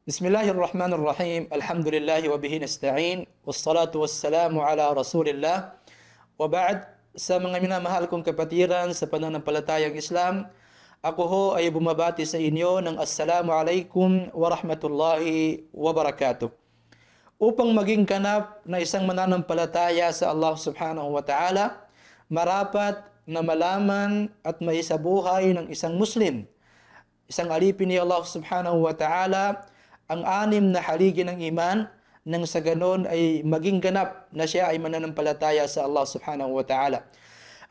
Bismillahirrahmanirrahim. Alhamdulillahi wa bihi nasta'in. Wassalatu wassalamu ala Rasulillah. Wa ba'd, sa mga minamahal kong kapatiran sa pananampalatayang Islam, ako ho ay bumabati sa inyo ng Assalamu alaikum wa rahmatullahi wa barakatuh. Upang maging ganap na isang mananampalataya sa Allah subhanahu wa ta'ala, marapat na malaman at maisabuhay ng isang Muslim, isang alipin ni Allah subhanahu wa ta'ala, ang anim na haligi ng iman, nang sa ganon ay maging ganap na siya ay mananampalataya sa Allah subhanahu wa ta'ala.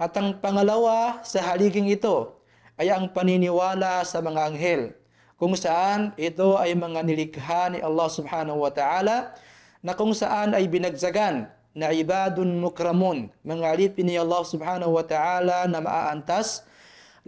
At ang pangalawa sa haliging ito ay ang paniniwala sa mga anghel, kung saan ito ay mga nilikha ni Allah subhanahu wa ta'ala, na kung saan ay binagsagan na ibadun mukramun, mga alipin ni Allah subhanahu wa ta'ala na maaantas,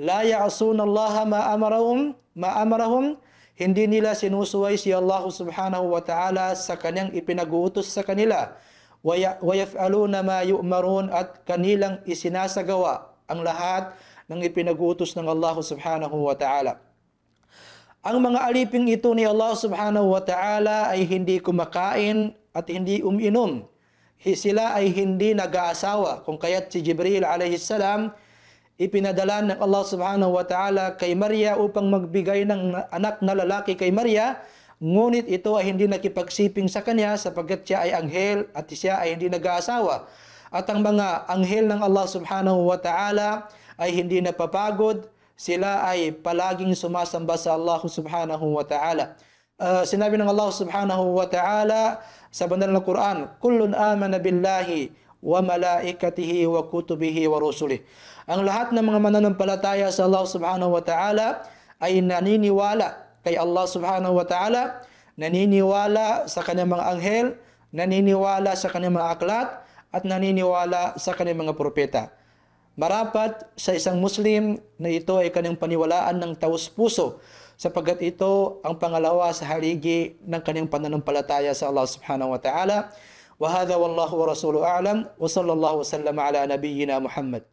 la ya'asuna Allah ma amarahum, hindi nila sinusuway si Allah subhanahu wa ta'ala sa kanyang ipinag-uutos sa kanila. Wa yaf'aluna ma yu'marun, at kanilang isinasagawa ang lahat ng ipinag-uutos ng Allah subhanahu wa ta'ala. Ang mga aliping ito ni Allah subhanahu wa ta'ala ay hindi kumakain at hindi uminom. Sila ay hindi nag-aasawa, kung kaya't si Jibril alayhi salam ipinadala ng Allah subhanahu wa ta'ala kay Maria upang magbigay ng anak na lalaki kay Maria, ngunit ito ay hindi nakipagsiping sa kanya sapagkat siya ay anghel at siya ay hindi nag-aasawa. At ang mga anghel ng Allah subhanahu wa ta'ala ay hindi napapagod, sila ay palaging sumasamba sa Allah subhanahu wa ta'ala. Sinabi ng Allah subhanahu wa ta'ala sa banal na Quran, kullun amana billahi wa malaikatihi wa kutubihi wa rusulih. Ang lahat ng mga mananampalataya sa Allah subhanahu wa ta'ala ay naniniwala kay Allah subhanahu wa ta'ala, naniniwala sa kanyang mga anghel, naniniwala sa kanyang mga aklat, at naniniwala sa kanyang mga propeta. Marapat sa isang Muslim na ito ay kanyang paniwalaan ng taus-puso, sapagkat ito ang pangalawa sa haligi ng kanyang pananampalataya sa Allah subhanahu wa ta'ala. Wa hadha wallahu wa rasuluhu a'lam, wa sallallahu wa sallam ala nabiyyina Muhammad.